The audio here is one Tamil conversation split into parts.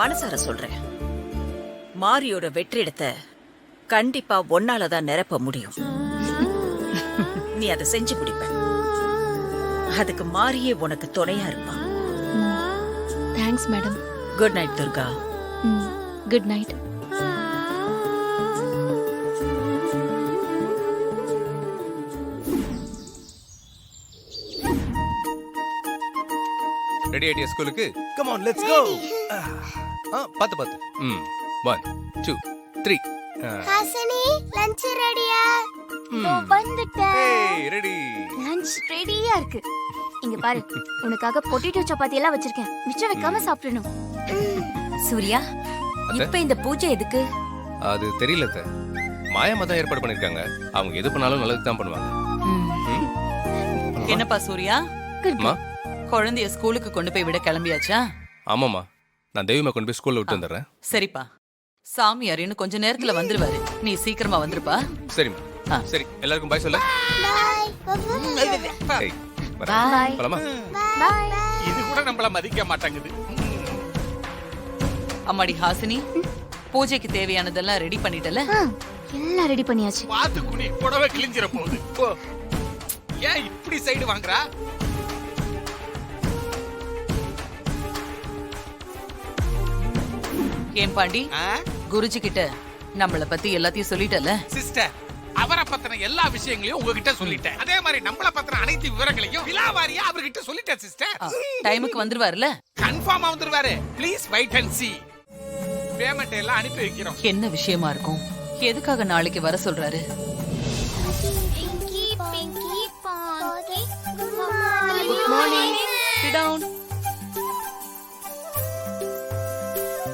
மனசார சொல்றேன், மாரியோட வெற்றிடத்தை கண்டிப்பா ஒன்னாலதான் நிரப்ப முடியும். நீ அதை செஞ்சு முடிப்ப. அதுக்கு மாரியே உனக்கு துணையா இருப்பான். Thanks madam. Good night Durga. Good night. Ready ஐடியா ஸ்கூலுக்கு? Come on let's go. பாத்து 1 2 3. ஹாசினி லஞ்ச் ரெடியா? வந்துட்டேன். ஏய் ரெடி. லஞ்ச் ரெடியா இருக்கு. இங்க பாரு, உனக்காக பொட்டேட்டோ சப்பாத்தி எல்லாம் வச்சிருக்கேன். மிச்சம் வைக்காம சாப்பிடணும். சூர்யா, இப்ப இந்த பூஜை எதுக்கு? அது தெரியல அத்தை. மாயாமா தான் ஏற்பாடு பண்ணிருக்காங்க. அவங்க எது பண்ணாலும் நல்லது தான் பண்ணுவாங்க. என்னப்பா சூர்யா, அம்மா. குழந்தைய ஸ்கூலுக்கு கொண்டு போய் விட கிளம்பியாச்சா? ஆமாம்மா, நான் தெய்வமா கொண்டு போய் ஸ்கூல்ல விட்டு வந்துடுறேன். சரிப்பா, சாமியார் இன்னும் கொஞ்ச நேரத்துல வந்துருவாரு. நீ சீக்கிரமா வந்துருப்பா. சரிம்மா. சரி, எல்லாருக்கும் பாய் சொல்ல. பை. ஏய், Bye. போலாமா? பாய். இது கூட நம்மள மதிக்க மாட்டாங்குது. அம்மாடி ஹாசினி, பூஜைக்கு தேவையானதெல்லாம் ரெடி பண்ணிட்டல? எல்லாம் ரெடி பண்ணியாச்சு. பாத்து குனி, புடவை கிழிஞ்சிர போகுது. போ. ஏன் இப்படி சைடு வாங்குறா? ஏன் பாண்டி, குருஜி கிட்ட நம்மள பத்தி எல்லாத்தையும் சொல்லிட்டல? சிஸ்டர், அவரை பத்தின எல்லா விஷயங்களையும் உங்ககிட்ட சொல்லிட்டேன். அதே மாதிரி நம்மள பத்தின அனைத்து விவரங்களையும் விலாவாரியா அவர்கிட்ட சொல்லிட்டேன் சிஸ்டர். டைமுக்கு வந்துருவாருல? கன்ஃபார்மா வந்துருவாரு. Please wait and see. Payment எல்லாம் அனுப்பி வைக்கிறோம். என்ன விஷயமா இருக்கும்? எதுக்காக நாளைக்கு வர சொல்றாரு? பிங்கி பிங்கி பாங்கி. Good morning. Sit down.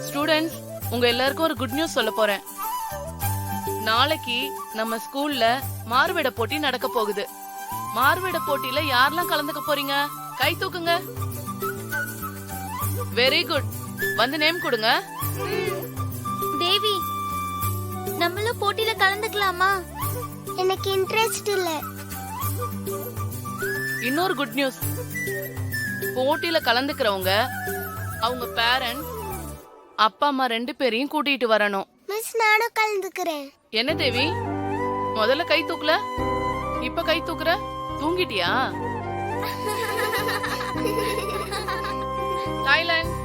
Students, உங்க எல்லாருக்கும் ஒரு குட் நியூஸ் சொல்ல போறேன். நாளைக்கு நம்ம ஸ்கூல்ல மாறுவேட போட்டி நடக்க போகுது. மாறுவேட போட்டியில யாரெல்லாம் கலந்துக்க போறீங்க? கை தூக்குங்க. Very good. வந்து நேம் கொடுங்க. தேவி, நம்மளும் போட்டில கலந்துக்கலாமா? எனக்கு இன்ட்ரெஸ்ட் இல்ல. இன்னொரு குட் நியூஸ், போட்டியில கலந்துக்கிறவங்க அவங்க பேரண்ட்ஸ், அப்பா அம்மா 2 பேரையும் கூட்டிட்டு வரணும். மிஸ், நானும் கலந்துக்கிறேன். என்ன தேவி, முதல்ல கை தூக்கல, இப்ப கை தூக்குற? தூங்கிட்டியா? தாய்லாந்து.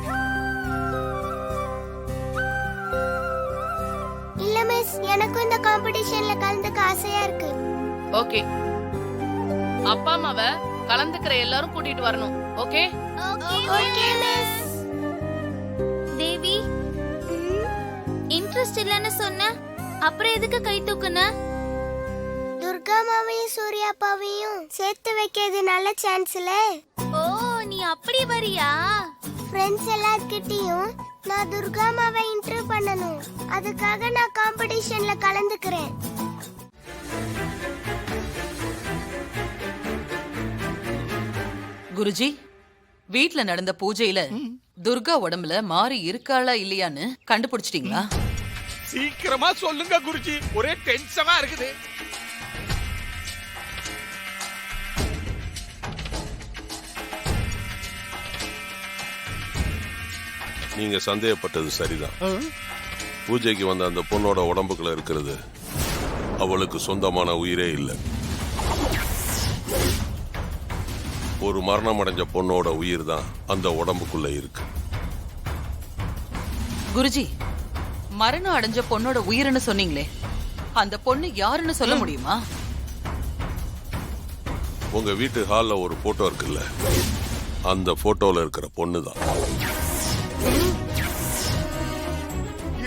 இல்ல மிஸ், எனக்கும் இந்த காம்படிஷன்ல கலந்துக்க ஆசையா இருக்கு. ஓகே, அப்பா அம்மாவை கலந்துக்கிற எல்லாரும் கூட்டிட்டு வரணும். Okay okay miss. Devi, interest இல்லன்னு சொன்ன, அப்புறம் எதுக்கு கை தூக்குன? துர்கா மாவையும் சூர்யா அப்பாவையும் சேர்த்து வைக்கிறது நல்ல சான்ஸ்ல. ஓ, நீ அப்படி வரியா? ஃப்ரெண்ட்ஸ் எல்லார்கிட்டயும் நான் துர்கா மாவை இன்டர்வியூ பண்ணணும். அதுக்காக நான் காம்படிஷன்ல கலந்துக்கிறேன். குருஜி, வீட்ல நடந்த பூஜையில துர்கா உடம்புல மாறி இருக்காளா இல்லையான்னு கண்டுபிடிச்சிட்டீங்களா? சீக்கிரமா சொல்லுங்க குருஜி, ஒரே டென்ஷனா இருக்குது. நீங்க சந்தேகப்பட்டது சரிதான். பூஜைக்கு வந்த அந்த பொண்ணோட உடம்புக்குள்ள இருக்கிறது அவளுக்கு சொந்தமான உயிரே இல்லை. ஒரு மரணம் அடைஞ்ச பொண்ணோட உயிர் தான் அந்த உடம்புக்குள்ள இருக்கு. குருஜி, மரணம் அடைஞ்ச பொண்ணோட உயிர்னு சொன்னீங்களே, அந்த பொண்ணு யாருன்னு சொல்ல முடியுமா? உங்க வீட்டு ஹால்ல ஒரு போட்டோ இருக்குல்ல, அந்த போட்டோல இருக்கிற பொண்ணு தான்.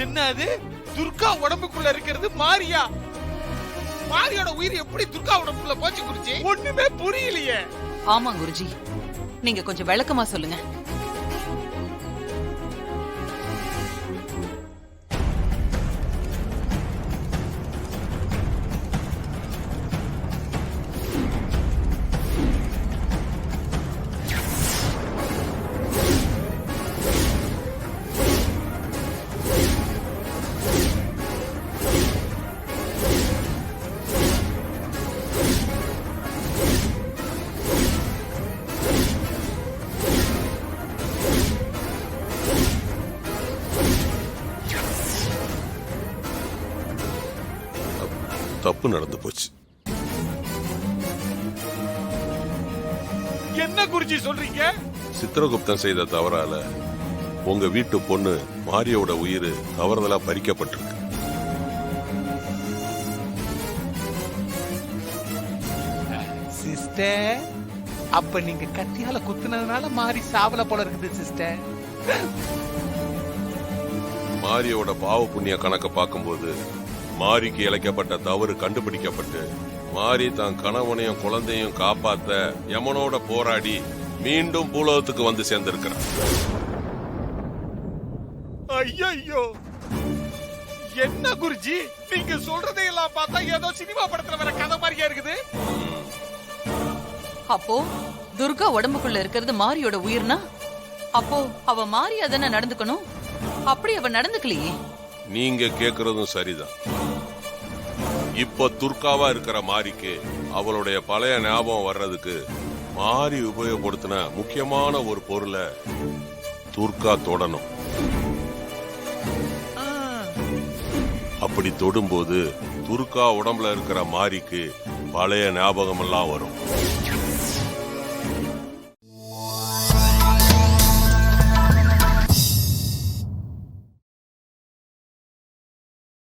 என்ன அது? துர்கா உடம்புக்குள்ள இருக்கிறது மாரியா? மாரியோட உயிர் எப்படி துர்கா உடம்புக்குள்ள போச்சு குருஜி? ஒண்ணுமே புரியலையே. ஆமா குருஜி, நீங்க கொஞ்சம் விளக்கமா சொல்லுங்க. தப்பு நடந்து போச்சு. என்ன குருஜி சொல்றீங்க? சித்திரகுப்தன் செய்த தவறால உங்க வீட்டு பொண்ணு மாரியோட உயிர் தவறுதலா பறிக்கப்பட்டிருக்கு. சிஸ்டர், அப்ப நீங்க கத்தியால குத்துனதுனால மாறி சாவல போல இருக்குது சிஸ்டர். மாரியோட பாவ புண்ணிய கணக்க பார்க்கும்போது மாரிக்கு இழைக்கப்பட்ட தவறு கண்டுபிடிக்கப்பட்டு மாரி தான் கணவனையும் குழந்தையும் காப்பாத்த யமனோட போராடி மீண்டும் பூலோகத்துக்கு வந்து சேர்ந்திருக்கிறான். ஐயோ, என்ன குருஜி நீங்க சொல்றதையெல்லாம் பார்த்தா ஏதோ சினிமா படத்துல வர கதை மாதிரியா இருக்குது. அப்போ துர்கா உடம்புக்குள்ள இருக்கிறது மாரியோட உயிர்னா அப்போ அவ மாரியா தானே நடந்துக்கணும். அப்படி அவ நடந்துக்கலையே. நீங்க கேக்குறதும் சரிதான். இப்ப துர்காவா இருக்கிற மாரிக்கு அவளுடைய பழைய ஞாபகம் வர்றதுக்கு மாரி உபயோகப்படுத்தின முக்கியமான ஒரு பொருளை துர்கா தொடணும். அப்படி தொடும்போது துர்கா உடம்புல இருக்கிற மாரிக்கு பழைய ஞாபகம் எல்லாம் வரும்.